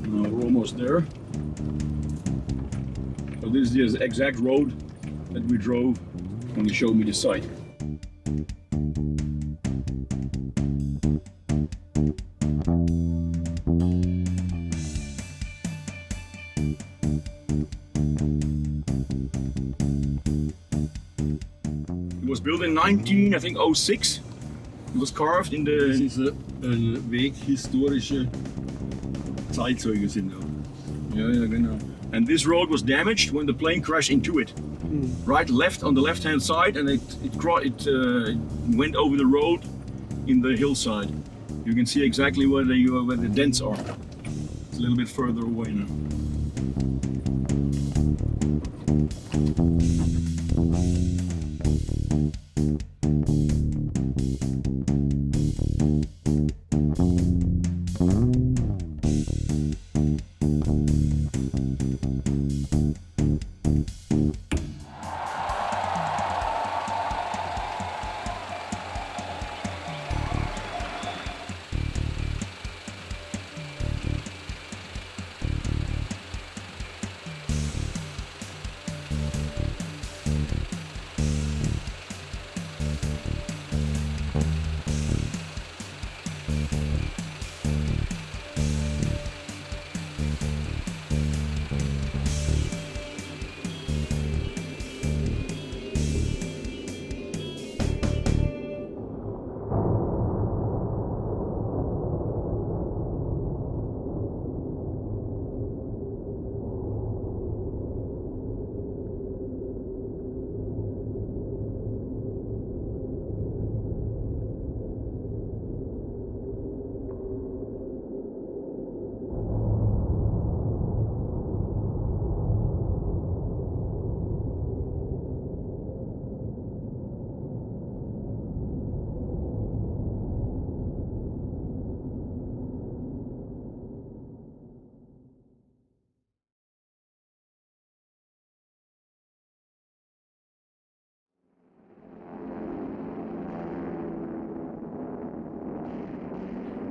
Now we're almost there. So this is the exact road that we drove when he showed me the site. It was built in 1906. It was carved in the... Das ist ein Weg, historische Zeitzeuge sind da. Ja, genau. And this road was damaged when the plane crashed into it. Right, left on the left-hand side, and it went over the road in the hillside. You can see exactly where the dents are. It's a little bit further away now.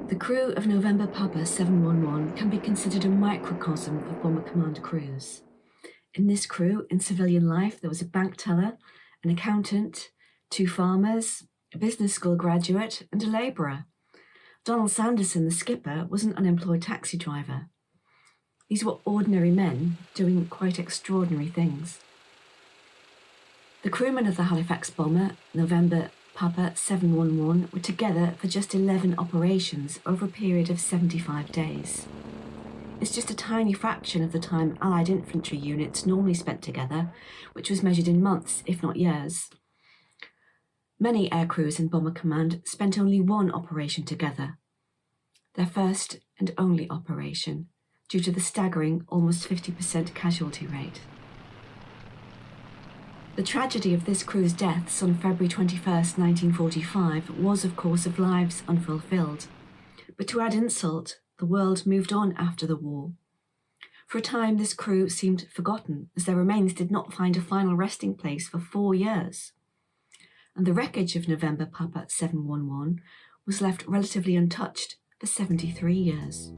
The crew of November Papa 711 can be considered a microcosm of Bomber Command crews. In this crew, in civilian life, there was a bank teller, an accountant, 2 farmers, a business school graduate, and a labourer. Donald Sanderson, the skipper, was an unemployed taxi driver. These were ordinary men doing quite extraordinary things. The crewmen of the Halifax bomber, November Papa 711, were together for just 11 operations over a period of 75 days. It's just a tiny fraction of the time Allied infantry units normally spent together, which was measured in months, if not years. Many air crews in Bomber Command spent only 1 operation together, their first and only operation, due to the staggering almost 50% casualty rate. The tragedy of this crew's deaths on February 21st, 1945 was, of course, of lives unfulfilled. But to add insult, the world moved on after the war. For a time, this crew seemed forgotten, as their remains did not find a final resting place for 4 years. And the wreckage of November Papa 711 was left relatively untouched for 73 years.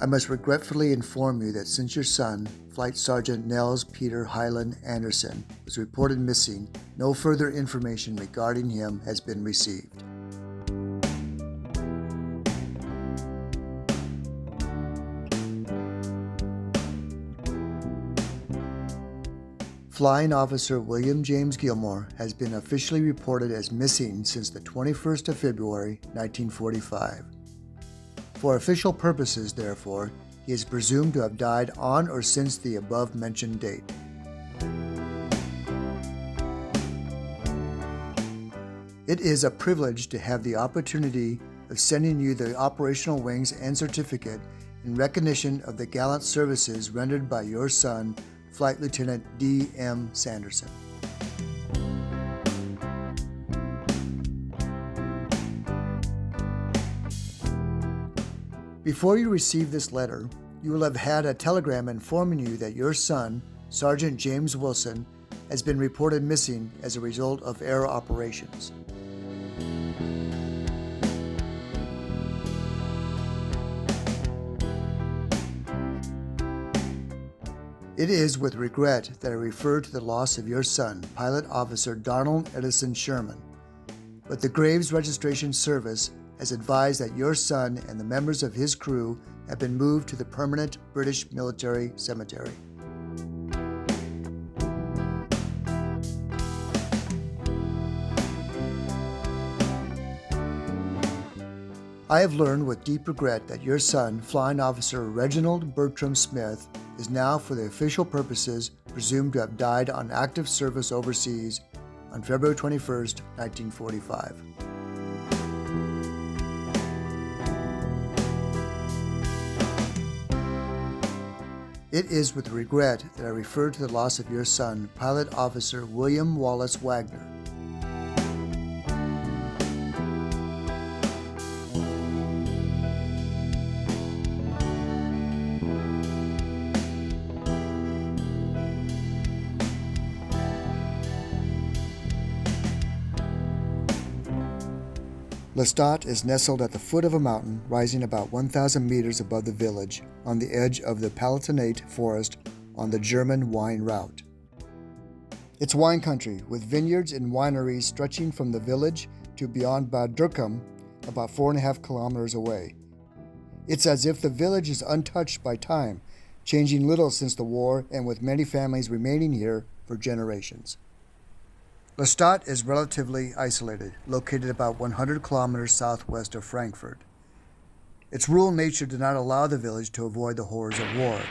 I must regretfully inform you that since your son, Flight Sergeant Nels Peter Hyland Anderson, was reported missing, no further information regarding him has been received. Flying Officer William James Gilmore has been officially reported as missing since the 21st of February, 1945. For official purposes, therefore, he is presumed to have died on or since the above-mentioned date. It is a privilege to have the opportunity of sending you the operational wings and certificate in recognition of the gallant services rendered by your son, Flight Lieutenant D.M. Sanderson. Before you receive this letter, you will have had a telegram informing you that your son, Sergeant James Wilson, has been reported missing as a result of air operations. It is with regret that I refer to the loss of your son, Pilot Officer Donald Edison Sherman, but the Graves Registration Service has advised that your son and the members of his crew have been moved to the permanent British military cemetery. I have learned with deep regret that your son, Flying Officer Reginald Bertram Smith, is now, for the official purposes, presumed to have died on active service overseas on February 21st, 1945. It is with regret that I refer to the loss of your son, Pilot Officer William Wallace Wagner. Leistadt is nestled at the foot of a mountain rising about 1,000 meters above the village on the edge of the Palatinate forest on the German wine route. It's wine country, with vineyards and wineries stretching from the village to beyond Bad Dürkheim, about 4.5 kilometers away. It's as if the village is untouched by time, changing little since the war and with many families remaining here for generations. Leistadt is relatively isolated, located about 100 kilometers southwest of Frankfurt. Its rural nature did not allow the village to avoid the horrors of war.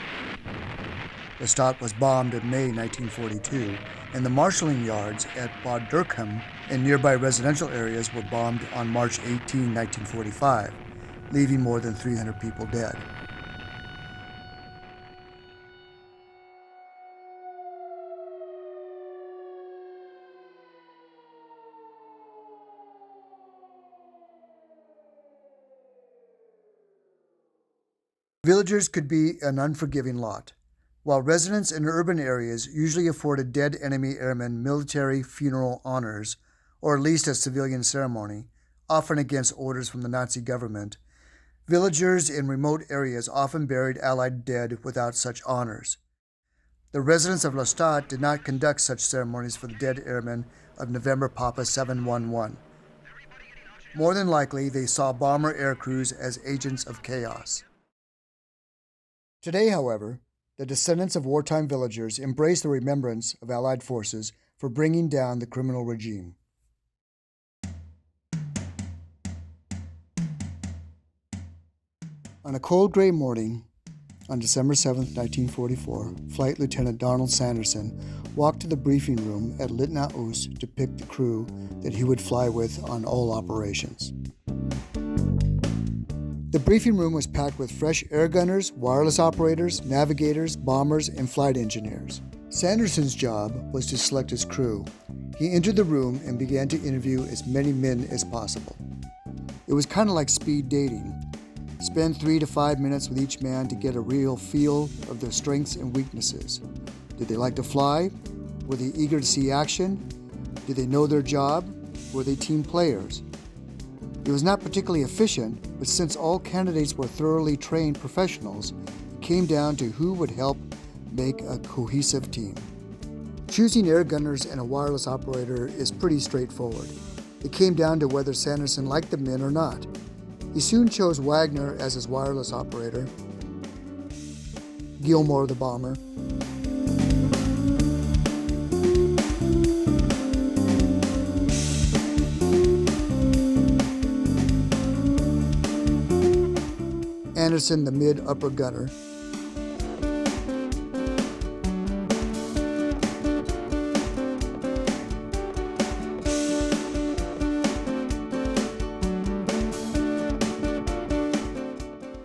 Leistadt was bombed in May 1942, and the marshalling yards at Bad Dürkheim and nearby residential areas were bombed on March 18, 1945, leaving more than 300 people dead. Villagers could be an unforgiving lot. While residents in urban areas usually afforded dead enemy airmen military funeral honors, or at least a civilian ceremony, often against orders from the Nazi government, villagers in remote areas often buried Allied dead without such honors. The residents of Leistadt did not conduct such ceremonies for the dead airmen of November Papa 711. More than likely, they saw bomber air crews as agents of chaos. Today, however, the descendants of wartime villagers embrace the remembrance of Allied forces for bringing down the criminal regime. On a cold gray morning, on December 7, 1944, Flight Lieutenant Donald Sanderson walked to the briefing room at Linton-on-Ouse to pick the crew that he would fly with on all operations. The briefing room was packed with fresh air gunners, wireless operators, navigators, bombers, and flight engineers. Sanderson's job was to select his crew. He entered the room and began to interview as many men as possible. It was kind of like speed dating. Spend 3 to 5 minutes with each man to get a real feel of their strengths and weaknesses. Did they like to fly? Were they eager to see action? Did they know their job? Were they team players? It was not particularly efficient, but since all candidates were thoroughly trained professionals, it came down to who would help make a cohesive team. Choosing air gunners and a wireless operator is pretty straightforward. It came down to whether Sanderson liked the men or not. He soon chose Wagner as his wireless operator, Gilmore the bomber, Anderson the mid-upper gunner,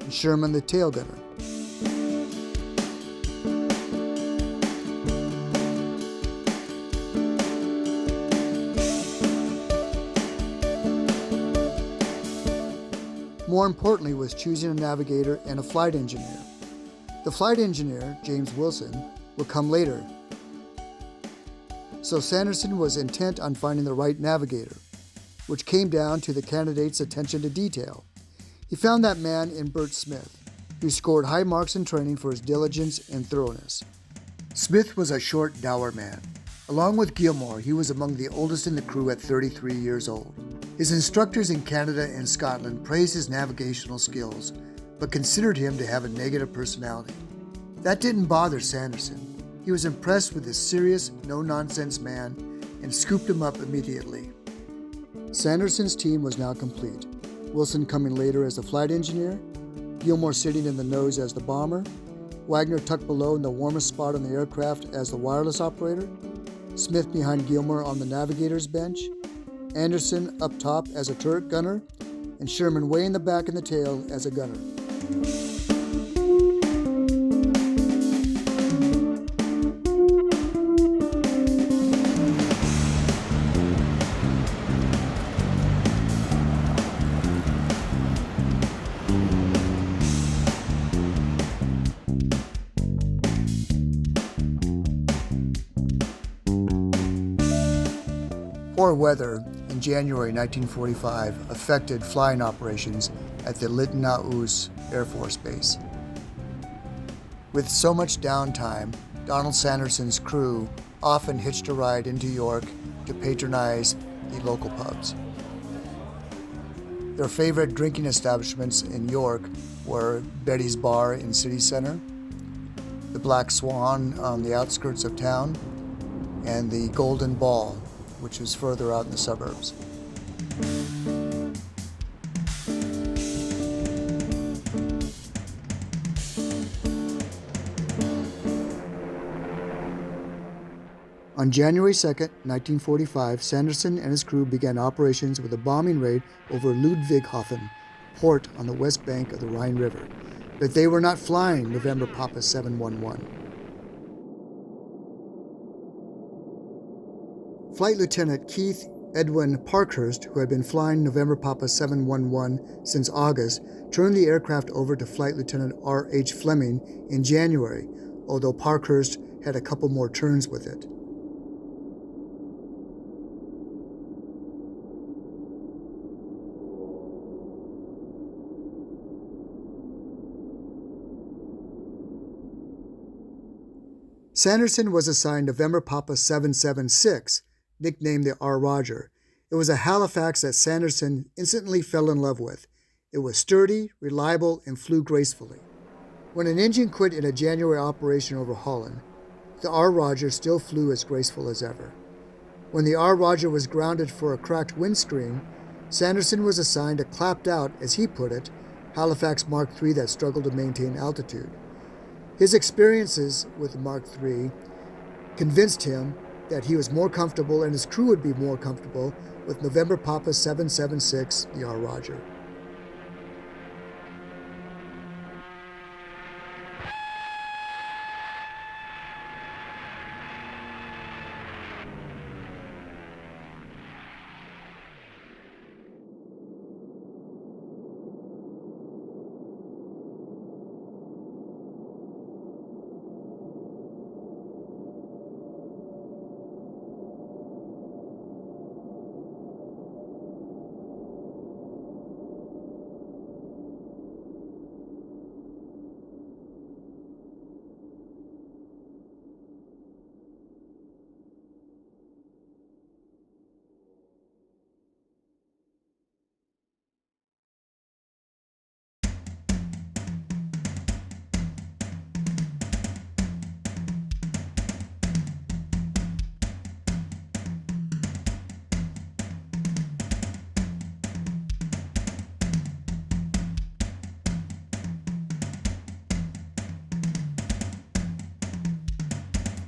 and Sherman the tail gunner. More importantly was choosing a navigator and a flight engineer. The flight engineer, James Wilson, would come later. So Sanderson was intent on finding the right navigator, which came down to the candidate's attention to detail. He found that man in Bert Smith, who scored high marks in training for his diligence and thoroughness. Smith was a short, dour man. Along with Gilmore, he was among the oldest in the crew at 33 years old. His instructors in Canada and Scotland praised his navigational skills, but considered him to have a negative personality. That didn't bother Sanderson. He was impressed with this serious, no-nonsense man and scooped him up immediately. Sanderson's team was now complete, Wilson coming later as the flight engineer, Gilmore sitting in the nose as the bomber, Wagner tucked below in the warmest spot on the aircraft as the wireless operator, Smith behind Gilmore on the navigator's bench, Anderson up top as a turret gunner, and Sherman way in the back in the tail as a gunner. Poor weather in January 1945 affected flying operations at the Linton-on-Ouse Air Force Base. With so much downtime, Donald Sanderson's crew often hitched a ride into York to patronize the local pubs. Their favorite drinking establishments in York were Betty's Bar in City Center, the Black Swan on the outskirts of town, and the Golden Ball, which is further out in the suburbs. On January 2, 1945, Sanderson and his crew began operations with a bombing raid over Ludwigshafen, port on the west bank of the Rhine River. But they were not flying November Papa 711. Flight Lieutenant Keith Edwin Parkhurst, who had been flying November Papa 711 since August, turned the aircraft over to Flight Lieutenant R.H. Fleming in January, although Parkhurst had a couple more turns with it. Sanderson was assigned November Papa 776, nicknamed the R. Roger. It was a Halifax that Sanderson instantly fell in love with. It was sturdy, reliable, and flew gracefully. When an engine quit in a January operation over Holland, the R. Roger still flew as graceful as ever. When the R. Roger was grounded for a cracked windscreen, Sanderson was assigned a clapped out, as he put it, Halifax Mark III that struggled to maintain altitude. His experiences with the Mark III convinced him that he was more comfortable and his crew would be more comfortable with November Papa 776, the R. Roger.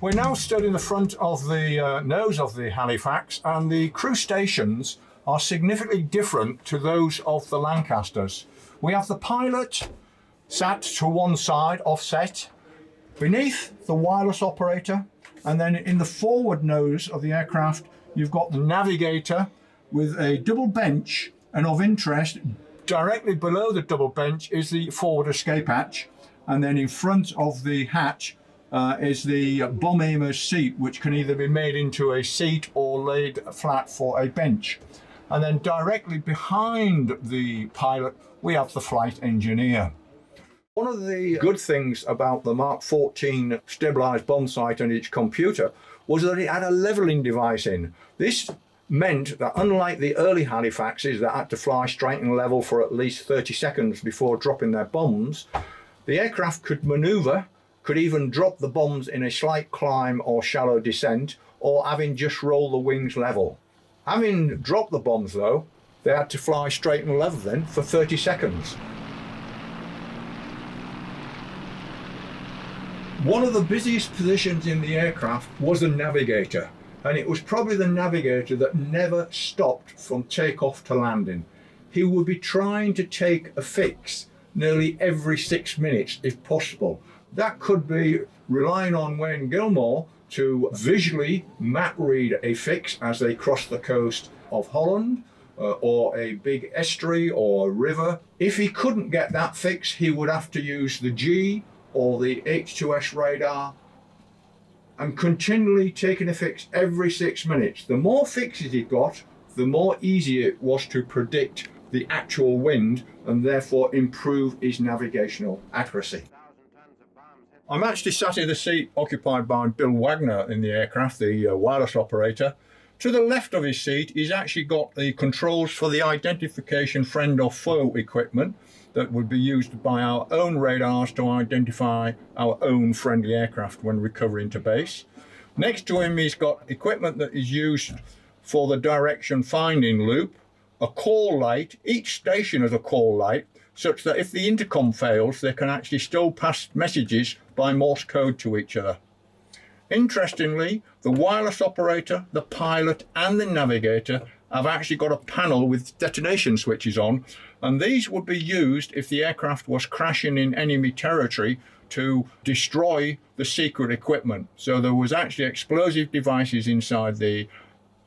We're now stood in the front of the nose of the Halifax, and the crew stations are significantly different to those of the Lancasters. We have the pilot sat to one side, offset, beneath the wireless operator, and then in the forward nose of the aircraft you've got the navigator with a double bench, and of interest, directly below the double bench is the forward escape hatch, and then in front of the hatch is the bomb aimer's seat, which can either be made into a seat or laid flat for a bench. And then directly behind the pilot, we have the flight engineer. One of the good things about the Mark 14 stabilised bomb sight and its computer was that it had a levelling device in. This meant that unlike the early Halifaxes that had to fly straight and level for at least 30 seconds before dropping their bombs, the aircraft could manoeuvre, could even drop the bombs in a slight climb or shallow descent, or having just roll the wings level. Having dropped the bombs though, they had to fly straight and level then for 30 seconds. One of the busiest positions in the aircraft was the navigator, and it was probably the navigator that never stopped from takeoff to landing. He would be trying to take a fix nearly every 6 minutes if possible. That could be relying on Wayne Gilmore to visually map read a fix as they cross the coast of Holland or a big estuary or river. If he couldn't get that fix, he would have to use the G or the H2S radar and continually taking a fix every 6 minutes. The more fixes he got, the more easy it was to predict the actual wind and therefore improve his navigational accuracy. I'm actually sat in the seat occupied by Bill Wagner in the aircraft, the wireless operator. To the left of his seat, he's actually got the controls for the identification friend or foe equipment that would be used by our own radars to identify our own friendly aircraft when recovering to base. Next to him, he's got equipment that is used for the direction finding loop, a call light. Each station has a call light, such that if the intercom fails, they can actually still pass messages by Morse code to each other. Interestingly, the wireless operator, the pilot, and the navigator have actually got a panel with detonation switches on, and these would be used if the aircraft was crashing in enemy territory to destroy the secret equipment. So there was actually explosive devices inside the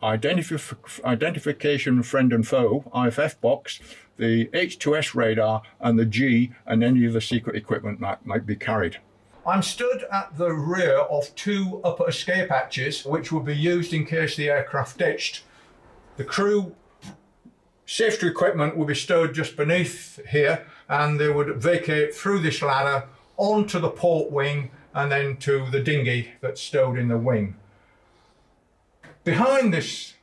identification friend and foe, IFF box, the H2S radar, and the G, and any of the secret equipment that might be carried. I'm stood at the rear of two upper escape hatches, which would be used in case the aircraft ditched. The crew safety equipment would be stowed just beneath here, and they would vacate through this ladder onto the port wing and then to the dinghy that's stowed in the wing. Behind this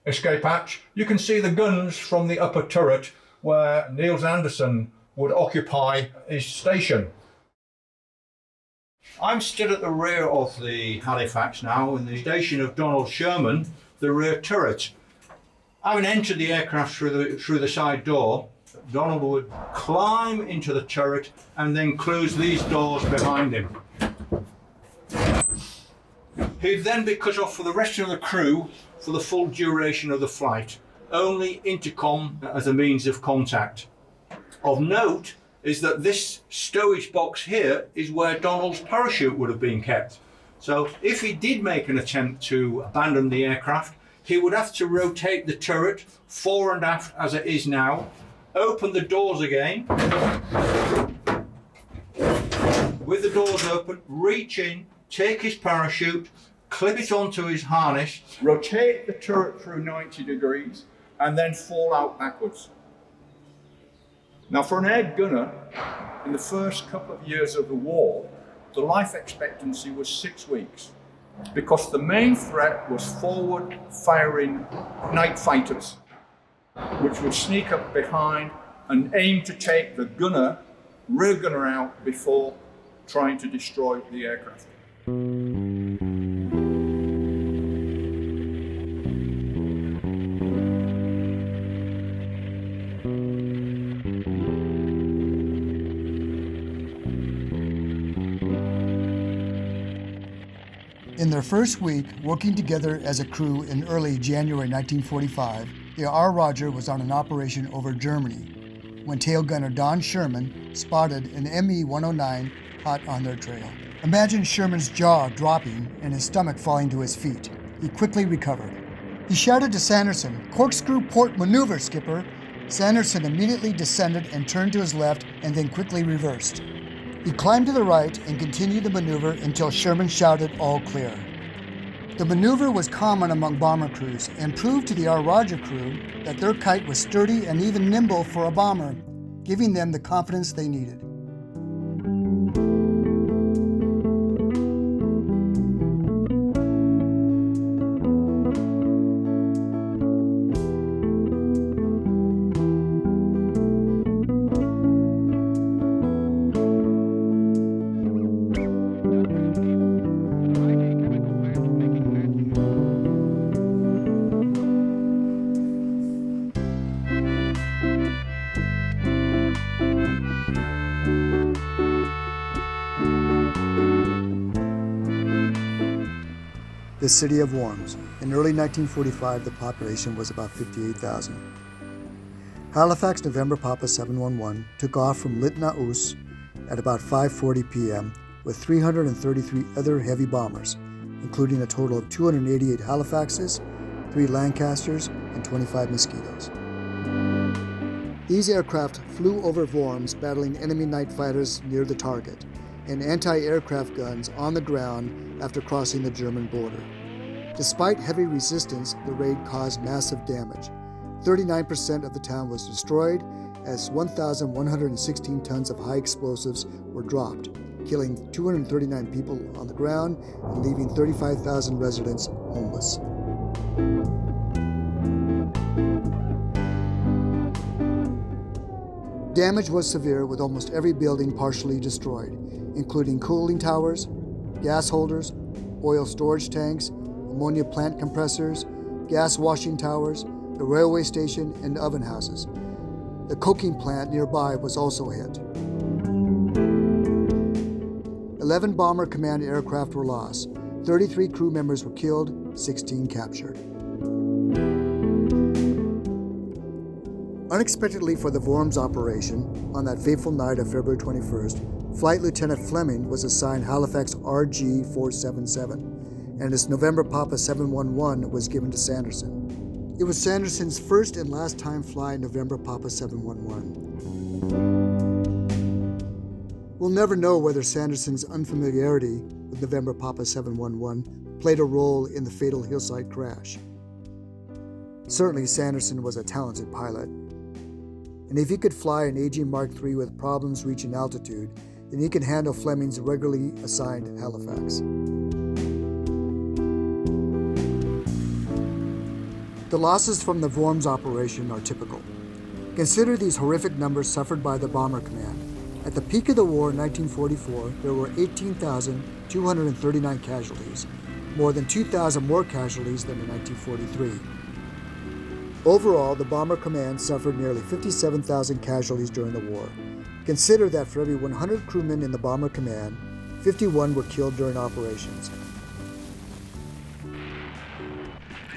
escape hatch, you can see the guns from the upper turret where Niels Anderson would occupy his station. I'm stood at the rear of the Halifax now in the station of Donald Sherman, the rear turret. Having entered the aircraft through the side door, Donald would climb into the turret and then close these doors behind him. He'd then be cut off for the rest of the crew for the full duration of the flight. Only intercom as a means of contact. Of note is that this stowage box here is where Donald's parachute would have been kept. So if he did make an attempt to abandon the aircraft, he would have to rotate the turret fore and aft as it is now, open the doors again, with the doors open, reach in, take his parachute, clip it onto his harness, rotate the turret through 90 degrees, and then fall out backwards. Now for an air gunner, in the first couple of years of the war, the life expectancy was 6 weeks, because the main threat was forward firing night fighters, which would sneak up behind and aim to take the rear gunner out before trying to destroy the aircraft. In their first week working together as a crew in early January 1945, the R. Roger was on an operation over Germany when tail gunner Don Sherman spotted an ME-109 hot on their trail. Imagine Sherman's jaw dropping and his stomach falling to his feet. He quickly recovered. He shouted to Sanderson, "Corkscrew port maneuver, skipper." Sanderson immediately descended and turned to his left and then quickly reversed. He climbed to the right and continued the maneuver until Sherman shouted, "All clear." The maneuver was common among bomber crews and proved to the R. Roger crew that their kite was sturdy and even nimble for a bomber, giving them the confidence they needed. The city of Worms. In early 1945, the population was about 58,000. Halifax November Papa 711 took off from Linton-on-Ouse at about 5:40 p.m. with 333 other heavy bombers, including a total of 288 Halifaxes, 3 Lancasters, and 25 Mosquitoes. These aircraft flew over Worms, battling enemy night fighters near the target and anti-aircraft guns on the ground after crossing the German border. Despite heavy resistance, the raid caused massive damage. 39% of the town was destroyed as 1,116 tons of high explosives were dropped, killing 239 people on the ground and leaving 35,000 residents homeless. Damage was severe, with almost every building partially destroyed, including cooling towers, gas holders, oil storage tanks, ammonia plant compressors, gas washing towers, the railway station, and oven houses. The coking plant nearby was also hit. 11 Bomber Command aircraft were lost. 33 crew members were killed, 16 captured. Unexpectedly for the Worms operation, on that fateful night of February 21st, Flight Lieutenant Fleming was assigned Halifax RG-477, and his November Papa 711 was given to Sanderson. It was Sanderson's first and last time flying November Papa 711. We'll never know whether Sanderson's unfamiliarity with November Papa 711 played a role in the fatal hillside crash. Certainly, Sanderson was a talented pilot, and if he could fly an AG Mark III with problems reaching altitude, then he can handle Fleming's regularly assigned Halifax. The losses from the Worms operation are typical. Consider these horrific numbers suffered by the Bomber Command. At the peak of the war in 1944, there were 18,239 casualties, more than 2,000 more casualties than in 1943. Overall, the Bomber Command suffered nearly 57,000 casualties during the war. Consider that for every 100 crewmen in the Bomber Command, 51 were killed during operations.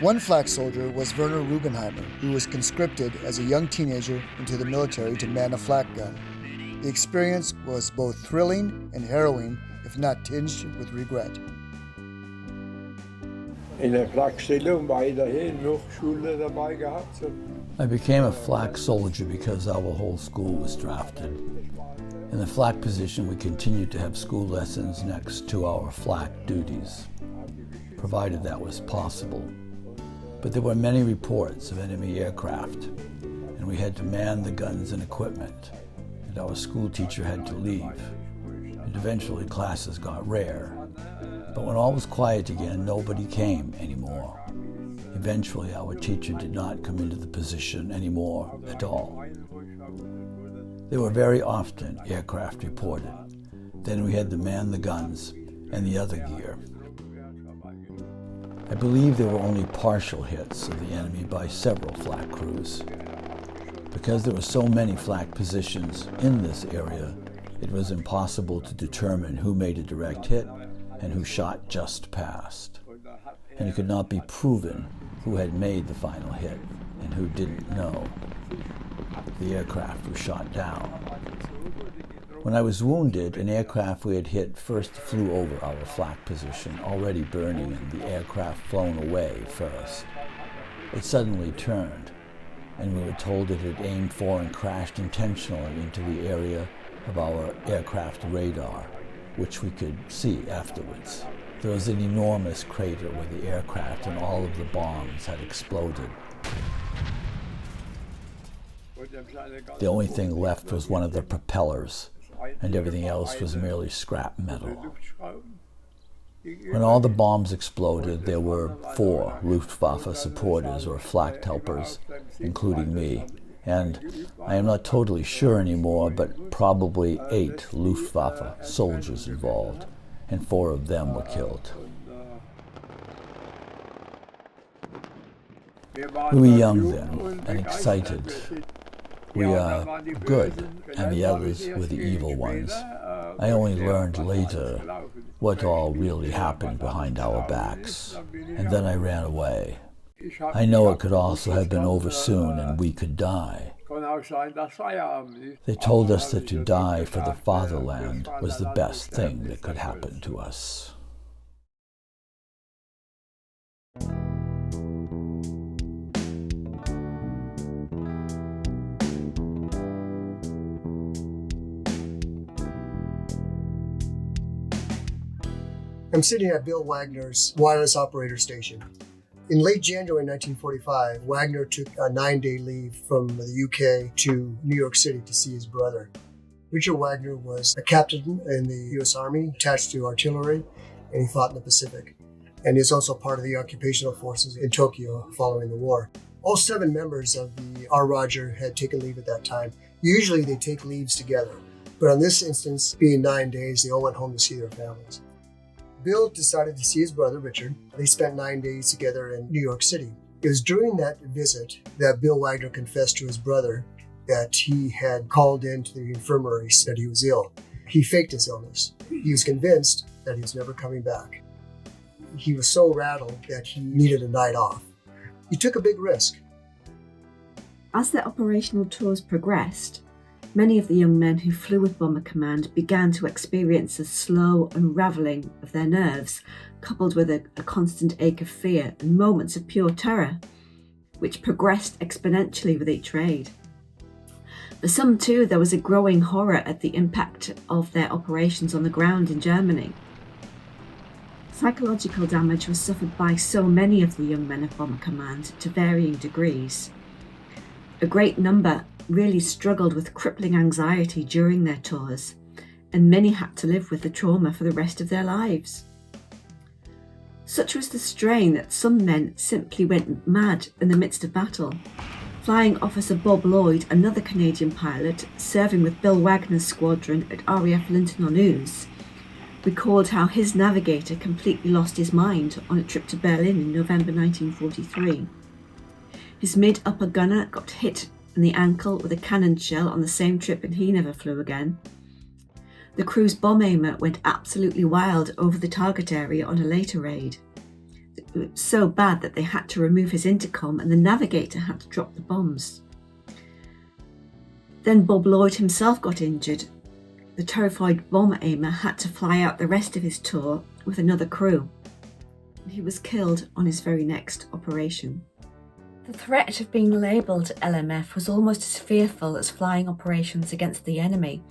One flak soldier was Werner Rugenheimer, who was conscripted as a young teenager into the military to man a flak gun. The experience was both thrilling and harrowing, if not tinged with regret. I became a flak soldier because our whole school was drafted. In the flak position, we continued to have school lessons next to our flak duties, provided that was possible. But there were many reports of enemy aircraft, and we had to man the guns and equipment, and our school teacher had to leave, and eventually classes got rare. But when all was quiet again, nobody came anymore. Eventually, our teacher did not come into the position anymore at all. There were very often aircraft reported. Then we had to man the guns and the other gear. I believe there were only partial hits of the enemy by several flak crews. Because there were so many flak positions in this area, it was impossible to determine who made a direct hit and who shot just past. And it could not be proven who had made the final hit and who didn't know. The aircraft was shot down. When I was wounded, an aircraft we had hit first flew over our flak position, already burning, and the aircraft flown away first. It suddenly turned, and we were told it had aimed for and crashed intentionally into the area of our aircraft radar, which we could see afterwards. There was an enormous crater where the aircraft and all of the bombs had exploded. The only thing left was one of the propellers, and everything else was merely scrap metal. When all the bombs exploded, there were 4 Luftwaffe supporters or flak helpers, including me, and I am not totally sure anymore, but probably 8 Luftwaffe soldiers involved, and 4 of them were killed. We were young then and excited. We are good, and the others were the evil ones. I only learned later what all really happened behind our backs, and then I ran away. I know it could also have been over soon and we could die. They told us that to die for the fatherland was the best thing that could happen to us. I'm sitting at Bill Wagner's wireless operator station. In late January 1945, Wagner took a 9-day leave from the UK to New York City to see his brother. Richard Wagner was a captain in the US Army, attached to artillery, and he fought in the Pacific. And he's also part of the occupational forces in Tokyo following the war. All 7 members of the R. Roger had taken leave at that time. Usually they take leaves together, but on this instance, being 9 days, they all went home to see their families. Bill decided to see his brother, Richard. They spent 9 days together in New York City. It was during that visit that Bill Wagner confessed to his brother that he had called into the infirmary, said he was ill. He faked his illness. He was convinced that he was never coming back. He was so rattled that he needed a night off. He took a big risk. As their operational tours progressed, many of the young men who flew with Bomber Command began to experience a slow unravelling of their nerves, coupled with a constant ache of fear and moments of pure terror, which progressed exponentially with each raid. For some too, there was a growing horror at the impact of their operations on the ground in Germany. Psychological damage was suffered by so many of the young men of Bomber Command to varying degrees. A great number really struggled with crippling anxiety during their tours, and many had to live with the trauma for the rest of their lives. Such was the strain that some men simply went mad in the midst of battle. Flying Officer Bob Lloyd, another Canadian pilot serving with Bill Wagner's squadron at RAF Linton-on-Ouse, recalled how his navigator completely lost his mind on a trip to Berlin in November 1943. His mid-upper gunner got hit in the ankle with a cannon shell on the same trip, and he never flew again. The crew's bomb aimer went absolutely wild over the target area on a later raid. It was so bad that they had to remove his intercom and the navigator had to drop the bombs. Then Bob Lloyd himself got injured. The terrified bomb aimer had to fly out the rest of his tour with another crew. He was killed on his very next operation. The threat of being labelled LMF was almost as fearful as flying operations against the enemy,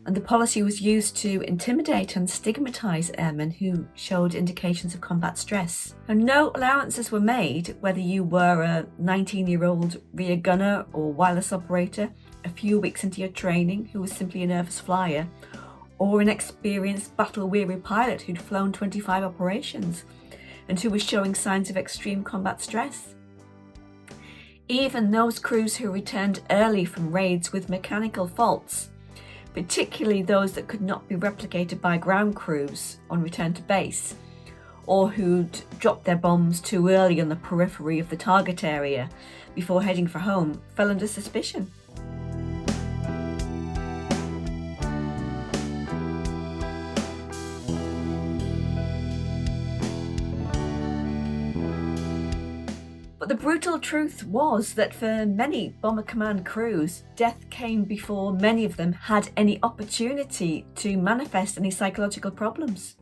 and the policy was used to intimidate and stigmatise airmen who showed indications of combat stress. And no allowances were made whether you were a 19-year-old rear gunner or wireless operator a few weeks into your training who was simply a nervous flyer, or an experienced battle-weary pilot who'd flown 25 operations and who was showing signs of extreme combat stress. Even those crews who returned early from raids with mechanical faults, particularly those that could not be replicated by ground crews on return to base, or who'd dropped their bombs too early on the periphery of the target area before heading for home, fell under suspicion. But the brutal truth was that for many Bomber Command crews, death came before many of them had any opportunity to manifest any psychological problems.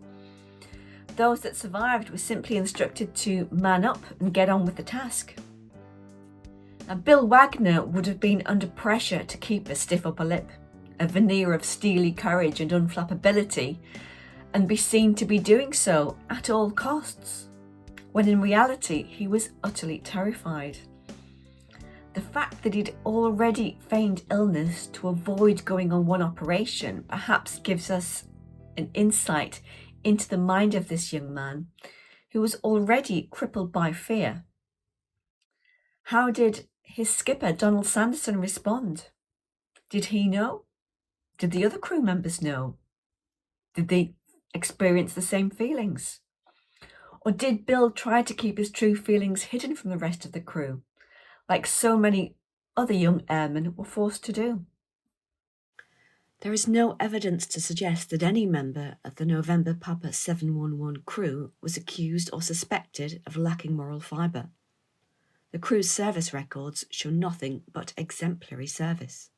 Those that survived were simply instructed to man up and get on with the task. Now, Bill Wagner would have been under pressure to keep a stiff upper lip. a veneer of steely courage and unflappability, and be seen to be doing so at all costs, when in reality he was utterly terrified. The fact that he'd already feigned illness to avoid going on one operation perhaps gives us an insight into the mind of this young man, who was already crippled by fear. How did his skipper, Donald Sanderson, respond? Did he know? Did the other crew members know? Did they experience the same feelings? Or did Bill try to keep his true feelings hidden from the rest of the crew, like so many other young airmen were forced to do? There is no evidence to suggest that any member of the November Papa 711 crew was accused or suspected of lacking moral fibre. The crew's service records show nothing but exemplary service.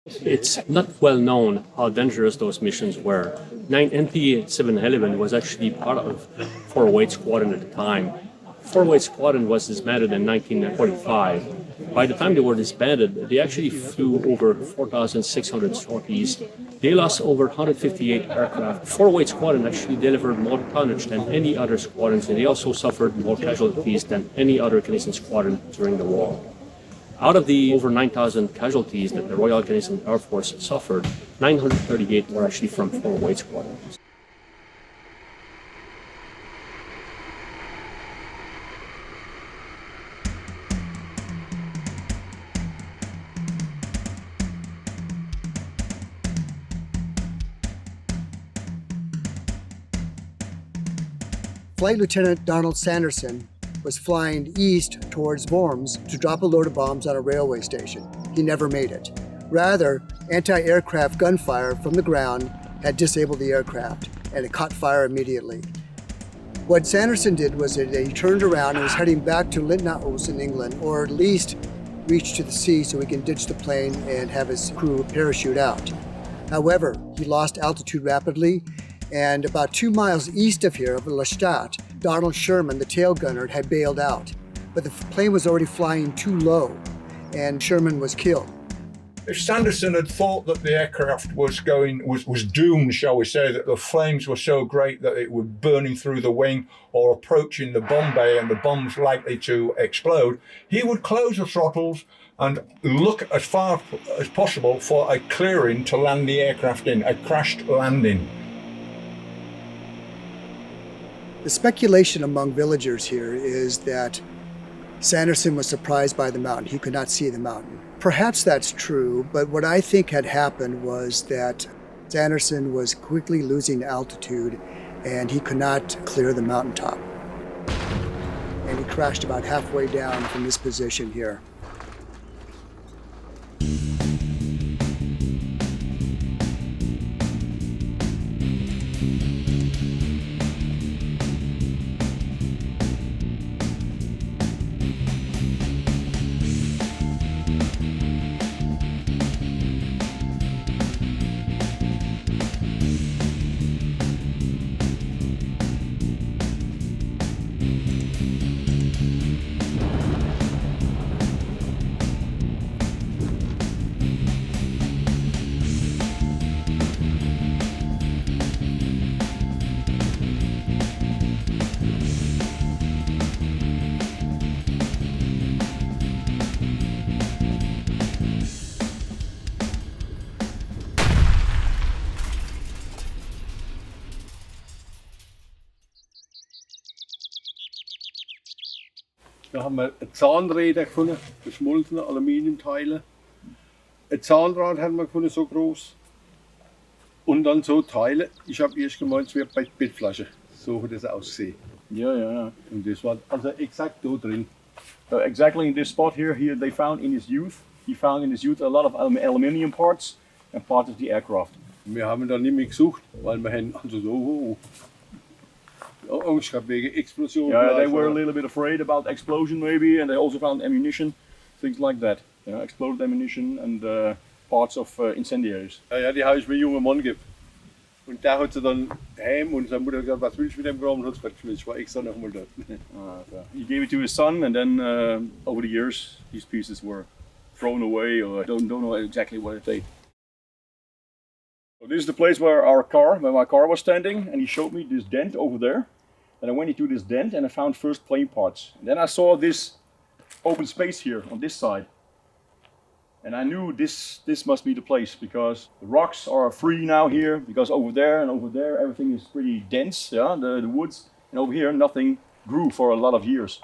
It's not well known how dangerous those missions were. NP711 was actually part of 408 Squadron at the time. 408 Squadron was disbanded in 1945. By the time they were disbanded, they actually flew over 4,600 sorties. They lost over 158 aircraft. 408 Squadron actually delivered more tonnage than any other squadrons, and they also suffered more casualties than any other Canadian squadron during the war. Out of the over 9,000 casualties that the Royal Canadian Air Force suffered, 938 were actually from 408 Squadron. Flight Lieutenant Donald Sanderson was flying east towards Worms to drop a load of bombs on a railway station. He never made it. Rather, anti-aircraft gunfire from the ground had disabled the aircraft, and it caught fire immediately. What Sanderson did was that he turned around and was heading back to Linton-on-Ouse in England, or at least reach to the sea so he can ditch the plane and have his crew parachute out. However, he lost altitude rapidly, and about 2 miles east of here, of Leistadt, Donald Sherman, the tail gunner, had bailed out. But the plane was already flying too low, and Sherman was killed. If Sanderson had thought that the aircraft was doomed, shall we say, that the flames were so great that it was burning through the wing or approaching the bomb bay and the bombs likely to explode, he would close the throttles and look as far as possible for a clearing to land the aircraft in, a crashed landing. The speculation among villagers here is that Sanderson was surprised by the mountain. He could not see the mountain. Perhaps that's true, but what I think had happened was that Sanderson was quickly losing altitude and he could not clear the mountaintop. And he crashed about halfway down from this position here. Da haben wir Zahnräder gefunden, geschmolzene Aluminiumteile. Ein Zahnrad haben wir gefunden, so groß. Und dann so Teile. Ich habe erst gemeint, es wäre bei Bettflasche. So hat es ausgesehen. Yeah, yeah. Und das war also exakt da drin. Exactly in this spot here, they found in his youth. He found in his youth a lot of aluminium parts and parts of the aircraft. Wir haben dann nicht mehr gesucht, weil wir haben also so Angst gehabt wegen Explosion. Yeah, they were a little bit afraid about explosion maybe, and they also found ammunition, things like that. Yeah, exploded ammunition and parts of incendiaries. Ja, die habe ich mir einen jungen Mann gegeben. Und der hat sie dann heim und seine Mutter gesagt, was willst du mit dem Kram? Und hat es weggeschmissen. Ich war extra noch mal dort. He gave it to his son, and then over the years, these pieces were thrown away, or I don't know exactly what they So this is the place where my car was standing, and he showed me this dent over there. And I went into this dent and I found first plane parts. And then I saw this open space here on this side. And I knew this must be the place, because the rocks are free now here, because over there and over there everything is pretty dense, yeah, the woods. And over here nothing grew for a lot of years.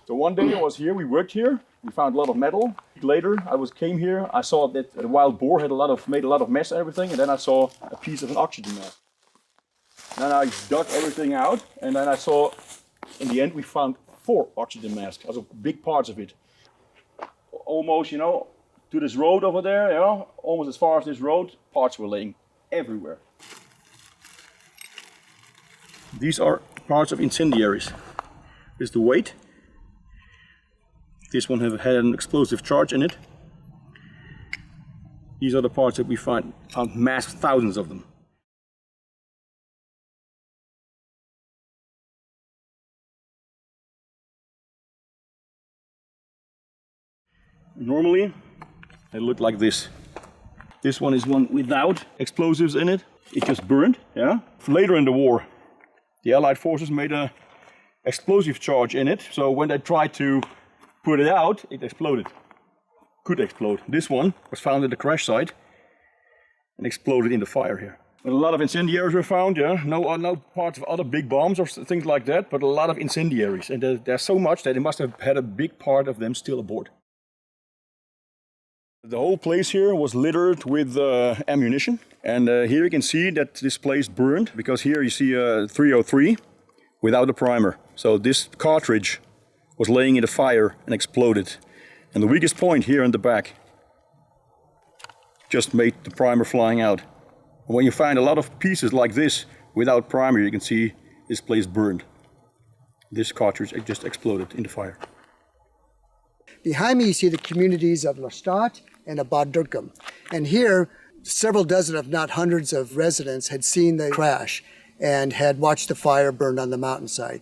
So one day I was here, we worked here, we found a lot of metal. Later came here, I saw that a wild boar had made a lot of mess and everything, and then I saw a piece of an oxygen mask. Then I dug everything out, and then I saw, in the end we found 4 oxygen masks, also big parts of it. Almost, to this road over there, almost as far as this road, parts were laying everywhere. These are parts of incendiaries. This is the weight. This one had an explosive charge in it. These are the parts that we found mass, thousands of them. Normally, they look like this. This one is one without explosives in it. It just burned, yeah. Later in the war, the Allied forces made an explosive charge in it. So when they tried to put it out, it exploded. Could explode. This one was found at the crash site and exploded in the fire here. And a lot of incendiaries were found, yeah. No parts of other big bombs or things like that, but a lot of incendiaries. And there's so much that they must have had a big part of them still aboard. The whole place here was littered with ammunition, and here you can see that this place burned, because here you see a 303 without a primer. So this cartridge was laying in the fire and exploded. And the weakest point here in the back just made the primer flying out. And when you find a lot of pieces like this without primer, you can see this place burned. This cartridge just exploded in the fire. Behind me you see the communities of Leistadt and of Bad Dürkheim. And here, several dozen, if not hundreds of residents had seen the crash and had watched the fire burn on the mountainside.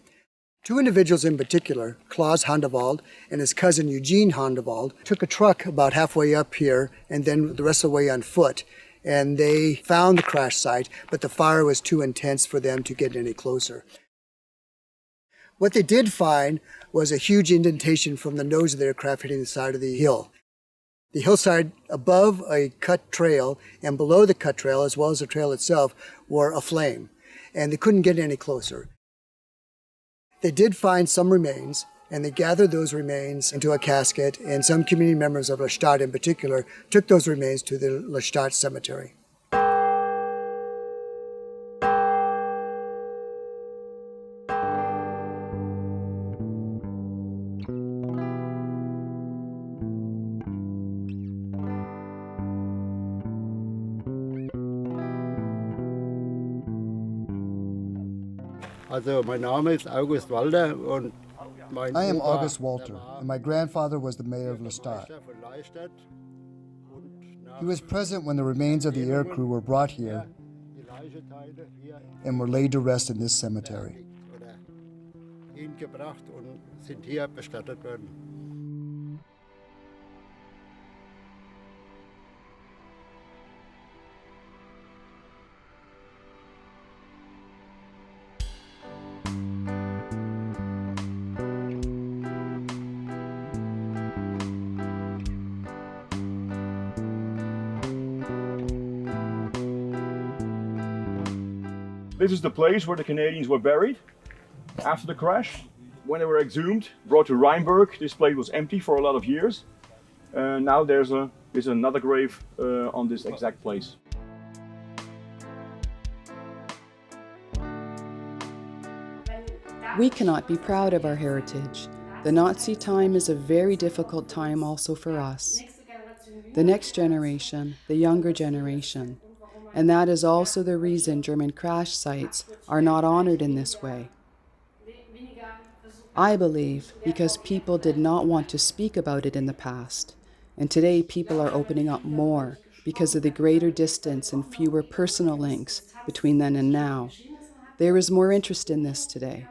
2 individuals in particular, Klaus Handewald and his cousin Eugene Handewald, took a truck about halfway up here and then the rest of the way on foot. And they found the crash site, but the fire was too intense for them to get any closer. What they did find was a huge indentation from the nose of the aircraft hitting the side of the hill. The hillside above a cut trail and below the cut trail, as well as the trail itself, were aflame, and they couldn't get any closer. They did find some remains, and they gathered those remains into a casket, and some community members of Leistadt in particular took those remains to the Leistadt cemetery. Also, mein Name ist August Walter und mein I am Opa, August Walter, and my grandfather was the mayor of Leistadt. von Leistadt. He was present when the remains of the aircrew were brought here Die Leichenteile hier and were laid to rest in this cemetery. oder hingebracht und sind hier bestattet worden. This is the place where the Canadians were buried after the crash. When they were exhumed, brought to Rheinberg, this place was empty for a lot of years. Now there's another grave on this exact place. We cannot be proud of our heritage. The Nazi time is a very difficult time also for us. The next generation, the younger generation. And that is also the reason German crash sites are not honored in this way. I believe because people did not want to speak about it in the past. And today people are opening up more because of the greater distance and fewer personal links between then and now. There is more interest in this today.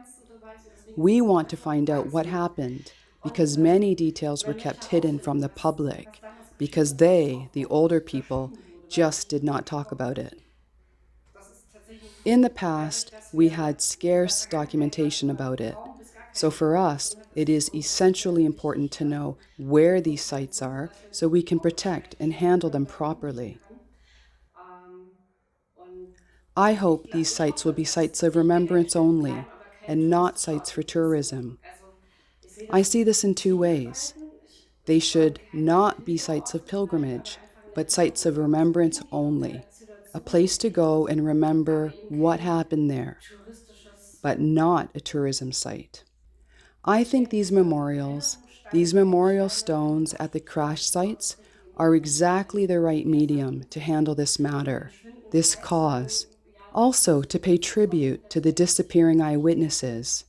We want to find out what happened because many details were kept hidden from the public because they, the older people, just did not talk about it. In the past, we had scarce documentation about it. So for us, it is essentially important to know where these sites are so we can protect and handle them properly. I hope these sites will be sites of remembrance only and not sites for tourism. I see this in two ways. They should not be sites of pilgrimage, but sites of remembrance only, a place to go and remember what happened there, but not a tourism site. I think these memorial stones at the crash sites are exactly the right medium to handle this matter, this cause, also to pay tribute to the disappearing eyewitnesses.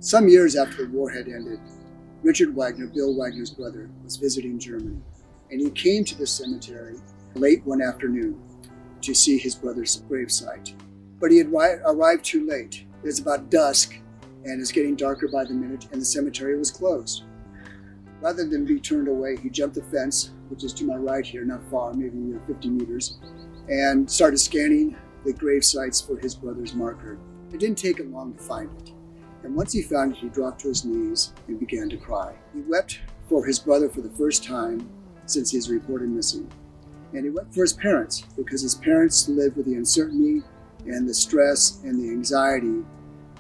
Some years after the war had ended, Richard Wagner, Bill Wagner's brother, was visiting Germany, and he came to the cemetery late one afternoon to see his brother's gravesite. But he had arrived too late. It was about dusk, and it's getting darker by the minute, and the cemetery was closed. Rather than be turned away, he jumped the fence, which is to my right here, not far, maybe 50 meters, and started scanning the grave sites for his brother's marker. It didn't take him long to find it. And once he found it, he dropped to his knees and began to cry. He wept for his brother for the first time since his reported missing. And he wept for his parents, because his parents lived with the uncertainty and the stress and the anxiety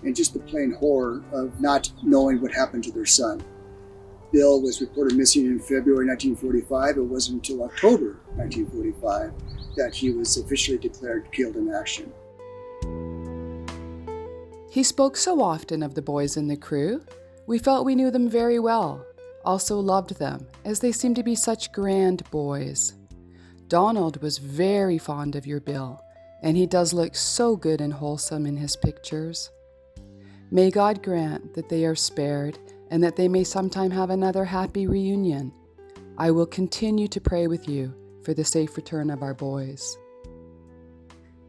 and just the plain horror of not knowing what happened to their son. Bill was reported missing in February 1945. It wasn't until October 1945 that he was officially declared killed in action. He spoke so often of the boys in the crew. We felt we knew them very well, also loved them, as they seemed to be such grand boys. Donald was very fond of your Bill, and he does look so good and wholesome in his pictures. May God grant that they are spared and that they may sometime have another happy reunion. I will continue to pray with you for the safe return of our boys.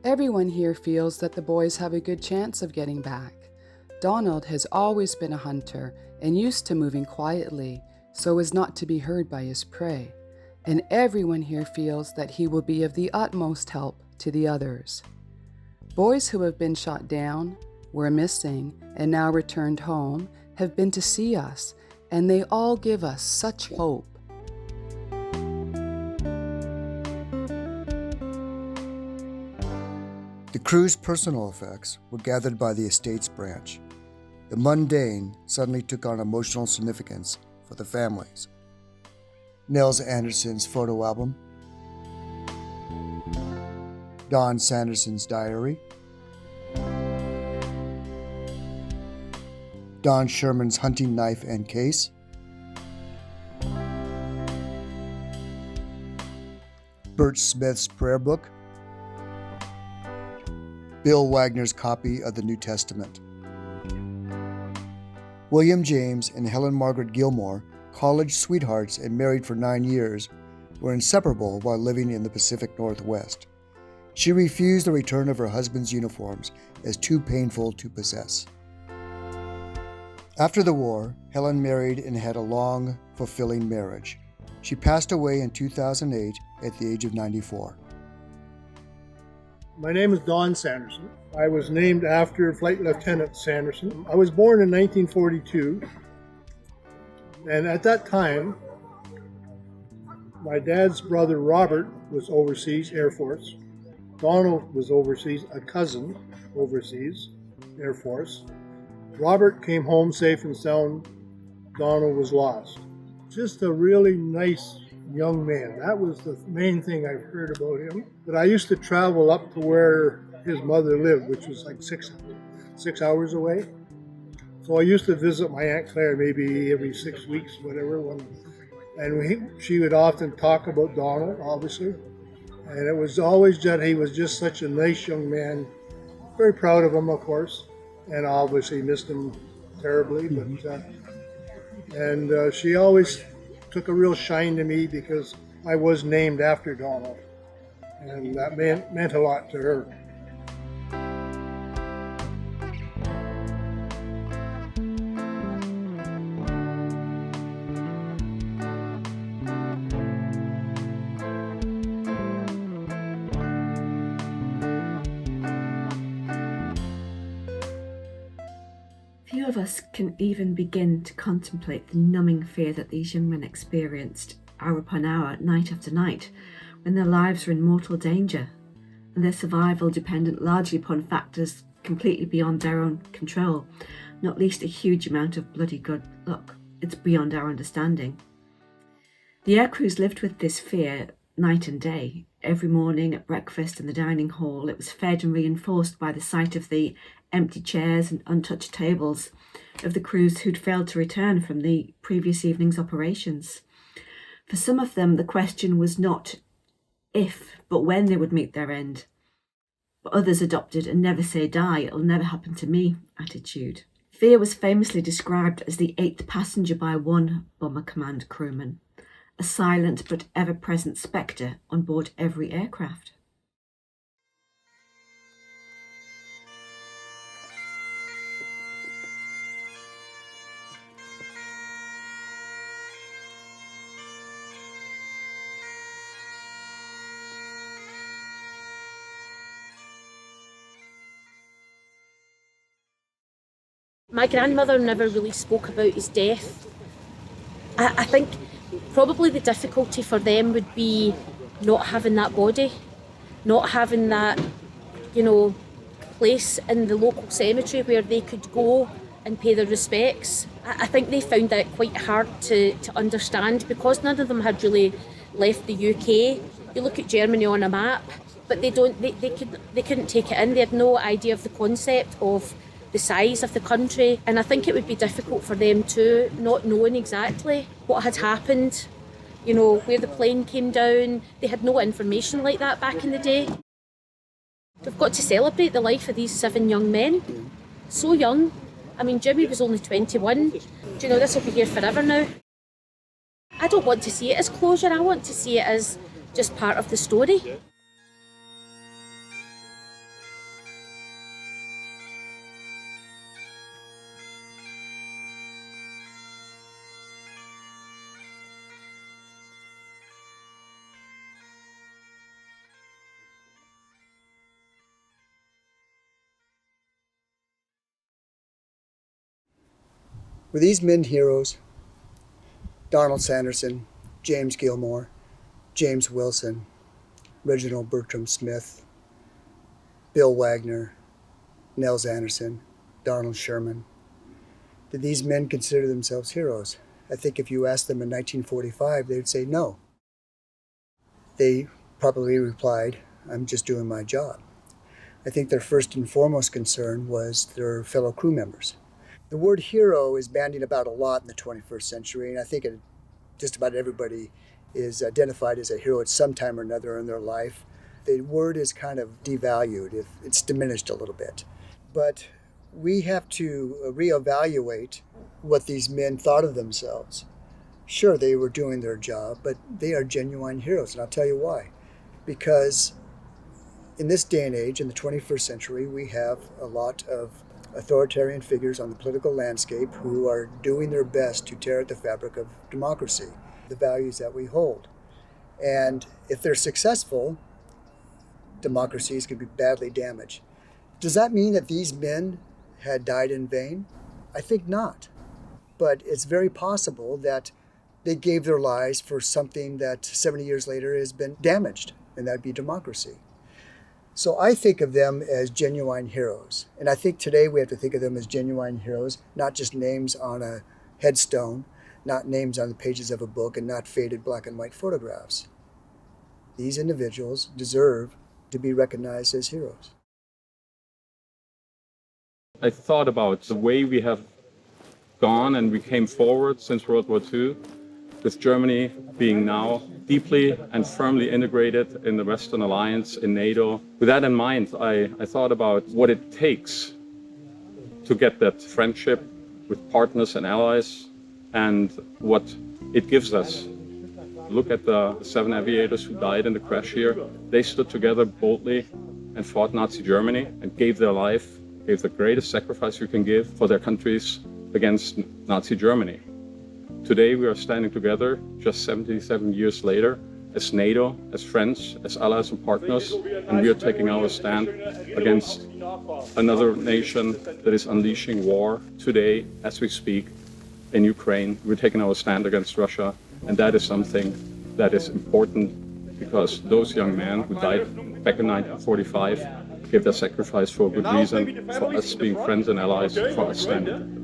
Everyone here feels that the boys have a good chance of getting back. Donald has always been a hunter and used to moving quietly so as not to be heard by his prey, and everyone here feels that he will be of the utmost help to the others. Boys who have been shot down, were missing, and now returned home have been to see us, and they all give us such hope. The crew's personal effects were gathered by the estates branch. The mundane suddenly took on emotional significance for the families. Nels Anderson's photo album, Don Sanderson's diary, Don Sherman's hunting knife and case, Bert Smith's prayer book, Bill Wagner's copy of the New Testament. William James and Helen Margaret Gilmore, college sweethearts and married for 9 years, were inseparable while living in the Pacific Northwest. She refused the return of her husband's uniforms as too painful to possess. After the war, Helen married and had a long, fulfilling marriage. She passed away in 2008 at the age of 94. My name is Don Sanderson. I was named after Flight Lieutenant Sanderson. I was born in 1942, and at that time, my dad's brother Robert was overseas Air Force. Donald was overseas, a cousin overseas Air Force. Robert came home safe and sound. Donald was lost. Just a really nice young man. That was the main thing I've heard about him. But I used to travel up to where his mother lived, which was like six hours away. So I used to visit my Aunt Claire maybe every 6 weeks, whatever. She would often talk about Donald, obviously. And it was always that he was just such a nice young man. Very proud of him, of course. And obviously missed him terribly. But And she always took a real shine to me because I was named after Donald. And that meant a lot to her. Few of us can even begin to contemplate the numbing fear that these young men experienced hour upon hour, night after night, when their lives were in mortal danger, and their survival dependent largely upon factors completely beyond their own control, not least a huge amount of bloody good luck. It's beyond our understanding. The air crews lived with this fear night and day. Every morning at breakfast in the dining hall, it was fed and reinforced by the sight of the empty chairs and untouched tables of the crews who'd failed to return from the previous evening's operations. For some of them, the question was not if, but when they would meet their end. But others adopted a never say die, it'll never happen to me attitude. Fear was famously described as the 8th passenger by one Bomber Command crewman, a silent but ever-present spectre on board every aircraft. My grandmother never really spoke about his death. I think probably the difficulty for them would be not having that body, not having that, place in the local cemetery where they could go and pay their respects. I think they found that quite hard to understand because none of them had really left the UK. You look at Germany on a map, but they couldn't take it in. They had no idea of the concept of the size of the country, and I think it would be difficult for them too, not knowing exactly what had happened, where the plane came down. They had no information like that back in the day. We've got to celebrate the life of these 7 young men, so young. I mean, Jimmy was only 21. This will be here forever now. I don't want to see it as closure, I want to see it as just part of the story. Were these men heroes? Donald Sanderson, James Gilmore, James Wilson, Reginald Bertram Smith, Bill Wagner, Nels Anderson, Donald Sherman. Did these men consider themselves heroes? I think if you asked them in 1945, they would say no. They probably replied, "I'm just doing my job." I think their first and foremost concern was their fellow crew members. The word hero is bandied about a lot in the 21st century, and I think just about everybody is identified as a hero at some time or another in their life. The word is kind of devalued, it's diminished a little bit. But we have to reevaluate what these men thought of themselves. Sure, they were doing their job, but they are genuine heroes, and I'll tell you why. Because in this day and age, in the 21st century, we have a lot of authoritarian figures on the political landscape who are doing their best to tear at the fabric of democracy, the values that we hold. And if they're successful, democracies could be badly damaged. Does that mean that these men had died in vain? I think not. But it's very possible that they gave their lives for something that 70 years later has been damaged, and that'd be democracy. So I think of them as genuine heroes. And I think today we have to think of them as genuine heroes, not just names on a headstone, not names on the pages of a book, and not faded black and white photographs. These individuals deserve to be recognized as heroes. I thought about the way we have gone and we came forward since World War II, with Germany being now deeply and firmly integrated in the Western Alliance, in NATO. With that in mind, I thought about what it takes to get that friendship with partners and allies and what it gives us. Look at the 7 aviators who died in the crash here. They stood together boldly and fought Nazi Germany and gave their life, gave the greatest sacrifice you can give for their countries against Nazi Germany. Today we are standing together just 77 years later as NATO, as friends, as allies and partners, and we are taking our stand against another nation that is unleashing war today as we speak in Ukraine. We're taking our stand against Russia, and that is something that is important because those young men who died back in 1945 gave their sacrifice for a good reason, for us being friends and allies, for us standing.